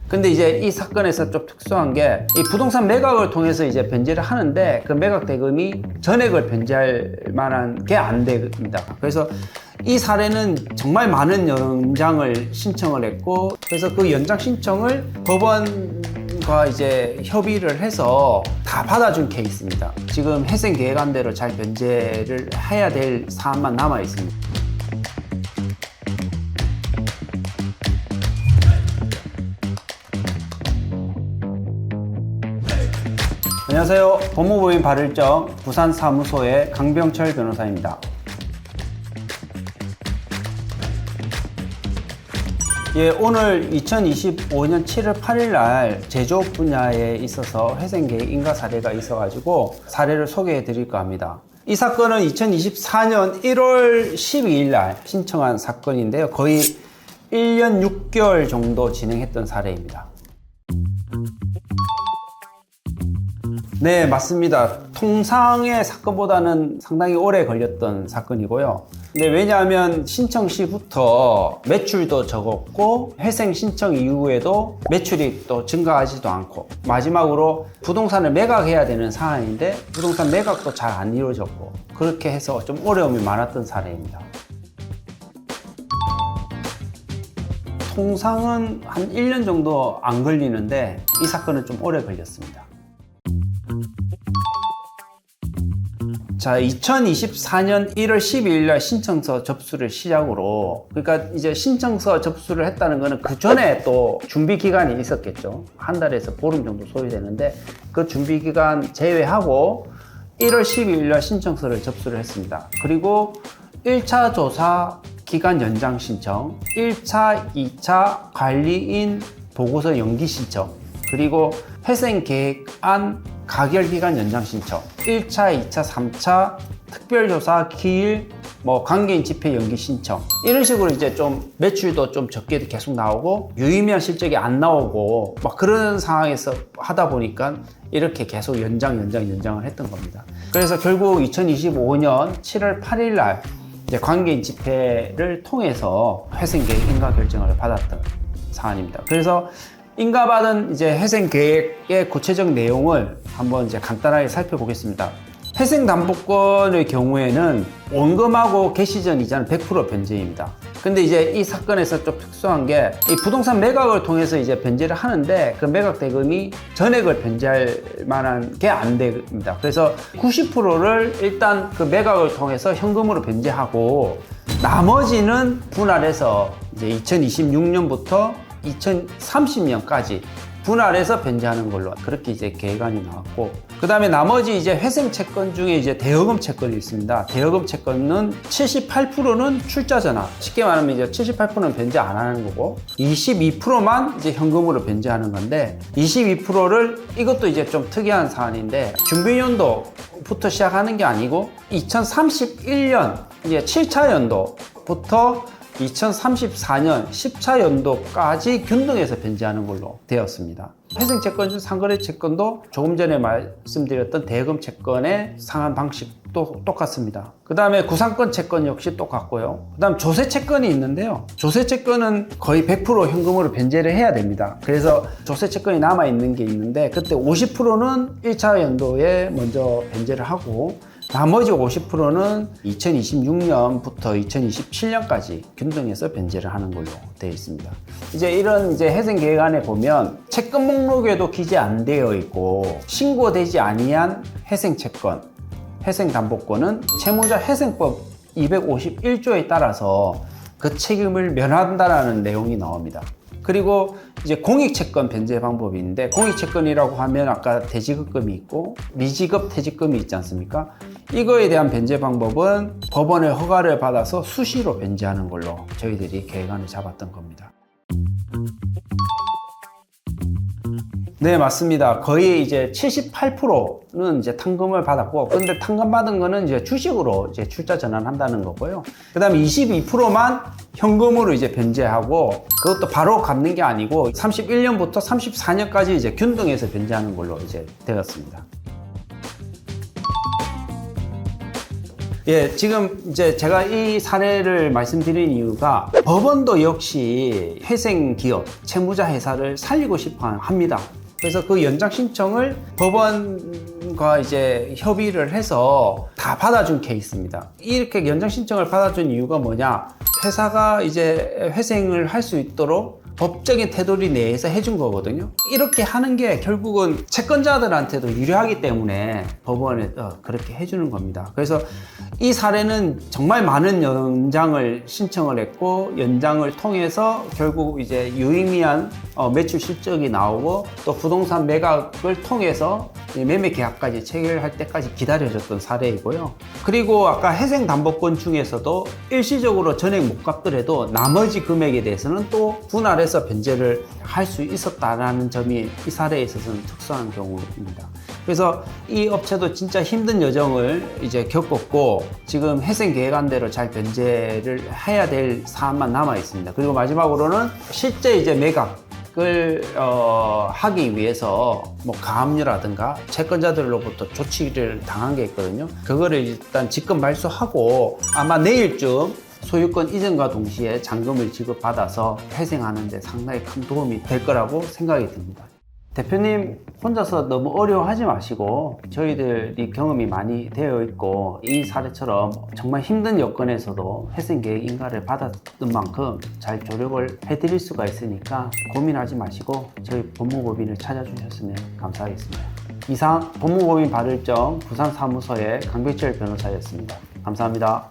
근데 이제 이 사건에서 좀 특수한 게 이 부동산 매각을 통해서 이제 변제를 하는데 그 매각 대금이 전액을 변제할 만한 게 안 됩니다. 그래서 이 사례는 정말 많은 연장을 신청을 했고, 그래서 그 연장 신청을 법원과 이제 협의를 해서 다 받아준 케이스입니다. 지금 회생 계획안대로 잘 변제를 해야 될 사안만 남아 있습니다. 안녕하세요. 법무법인 발을정 부산사무소의 강병철 변호사입니다. 예, 오늘 2025년 7월 8일 날 제조업 분야에 있어서 회생계획 인가 사례가 있어가지고 사례를 소개해 드릴까 합니다. 이 사건은 2024년 1월 12일 날 신청한 사건인데요. 거의 1년 6개월 정도 진행했던 사례입니다. 네, 맞습니다. 통상의 사건보다는 상당히 오래 걸렸던 사건이고요. 네, 왜냐하면 신청 시부터 매출도 적었고 회생 신청 이후에도 매출이 또 증가하지도 않고 마지막으로 부동산을 매각해야 되는 상황인데 부동산 매각도 잘 안 이루어졌고 그렇게 해서 좀 어려움이 많았던 사례입니다. 통상은 한 1년 정도 안 걸리는데 이 사건은 좀 오래 걸렸습니다. 자, 2024년 1월 12일 날 신청서 접수를 시작으로, 그러니까 이제 신청서 접수를 했다는 거는 그 전에 또 준비 기간이 있었겠죠. 한 달에서 보름 정도 소요되는데 그 준비 기간 제외하고 1월 12일 날 신청서를 접수를 했습니다. 그리고 1차 조사 기간 연장 신청, 1차, 2차 관리인 보고서 연기 신청, 그리고 회생 계획안 가결기간 연장 신청, 1차, 2차, 3차 특별조사 기일, 관계인 집회 연기 신청, 이런 식으로 이제 좀 매출도 좀 적게 계속 나오고 유의미한 실적이 안 나오고 막 그런 상황에서 하다 보니까 이렇게 계속 연장을 했던 겁니다. 그래서 결국 2025년 7월 8일 날 이제 관계인 집회를 통해서 회생계획 인가 결정을 받았던 사안입니다. 그래서 인가받은 이제 회생 계획의 구체적 내용을 한번 이제 간단하게 살펴보겠습니다. 회생 담보권의 경우에는 원금하고 개시 전 이자는 100% 변제입니다. 근데 이제 이 사건에서 좀 특수한 게 이 부동산 매각을 통해서 이제 변제를 하는데 그 매각 대금이 전액을 변제할 만한 게 안 됩니다. 그래서 90%를 일단 그 매각을 통해서 현금으로 변제하고 나머지는 분할해서 이제 2026년부터 2030년까지 분할해서 변제하는 걸로 그렇게 이제 계획안이 나왔고, 그 다음에 나머지 이제 회생 채권 중에 이제 대여금 채권이 있습니다. 대여금 채권은 78%는 출자 전환, 쉽게 말하면 이제 78%는 변제 안 하는 거고 22%만 이제 현금으로 변제하는 건데, 22%를 이것도 이제 좀 특이한 사안인데 준비연도부터 시작하는 게 아니고 2031년 이제 7차 연도부터 2034년 10차 연도까지 균등해서 변제하는 걸로 되었습니다. 회생채권 중 상거래채권도 조금 전에 말씀드렸던 대여금 채권의 상환 방식도 똑같습니다. 그 다음에 구상권 채권 역시 똑같고요. 그 다음 조세채권이 있는데요. 조세채권은 거의 100% 현금으로 변제를 해야 됩니다. 그래서 조세채권이 남아있는 게 있는데 그때 50%는 1차 연도에 먼저 변제를 하고 나머지 50%는 2026년부터 2027년까지 균등해서 변제를 하는 걸로 되어 있습니다. 이제 이런 이제 회생 계획안에 보면 채권 목록에도 기재 안 되어 있고 신고되지 아니한 회생 채권, 회생 담보권은 채무자 회생법 251조에 따라서 그 책임을 면한다라는 내용이 나옵니다. 그리고 이제 공익채권 변제 방법이 있는데, 공익채권이라고 하면 아까 대지급금이 있고 미지급 퇴직금이 있지 않습니까? 이거에 대한 변제 방법은 법원의 허가를 받아서 수시로 변제하는 걸로 저희들이 계획안을 잡았던 겁니다. 네, 맞습니다. 거의 이제 78%는 이제 탕금을 받았고, 근데 탕금 받은 거는 이제 주식으로 이제 출자 전환한다는 거고요. 그 다음에 22%만 현금으로 이제 변제하고, 그것도 바로 갚는 게 아니고 31년부터 34년까지 이제 균등해서 변제하는 걸로 이제 되었습니다. 예, 지금 이제 제가 이 사례를 말씀드린 이유가 법원도 역시 회생 기업, 채무자 회사를 살리고 싶어 합니다. 그래서 그 연장 신청을 법원과 이제 협의를 해서 다 받아준 케이스입니다. 이렇게 연장 신청을 받아준 이유가 뭐냐? 회사가 이제 회생을 할 수 있도록 법적인 테두리 내에서 해준 거거든요. 이렇게 하는 게 결국은 채권자들한테도 유리하기 때문에 법원에 그렇게 해주는 겁니다. 그래서 이 사례는 정말 많은 연장을 신청을 했고, 연장을 통해서 결국 이제 유의미한 매출 실적이 나오고, 또 부동산 매각을 통해서 매매 계약까지 체결할 때까지 기다려졌던 사례이고요. 그리고 아까 회생담보권 중에서도 일시적으로 전액 못 갚더라도 나머지 금액에 대해서는 또 분할해서 변제를 할 수 있었다라는 점이 이 사례에 있어서는 특수한 경우입니다. 그래서 이 업체도 진짜 힘든 여정을 이제 겪었고, 지금 회생 계획안대로 잘 변제를 해야 될 사안만 남아 있습니다. 그리고 마지막으로는 실제 이제 매각을 하기 위해서 뭐 가압류라든가 채권자들로부터 조치를 당한 게 있거든요. 그거를 일단 직권 발소하고 아마 내일쯤 소유권 이전과 동시에 잔금을 지급받아서 회생하는 데 상당히 큰 도움이 될 거라고 생각이 듭니다. 대표님 혼자서 너무 어려워하지 마시고, 저희들이 경험이 많이 되어 있고 이 사례처럼 정말 힘든 여건에서도 회생계획 인가를 받았던 만큼 잘 조력을 해드릴 수가 있으니까 고민하지 마시고 저희 법무법인을 찾아주셨으면 감사하겠습니다. 이상 법무법인 발을정 부산사무소의 강백철 변호사였습니다. 감사합니다.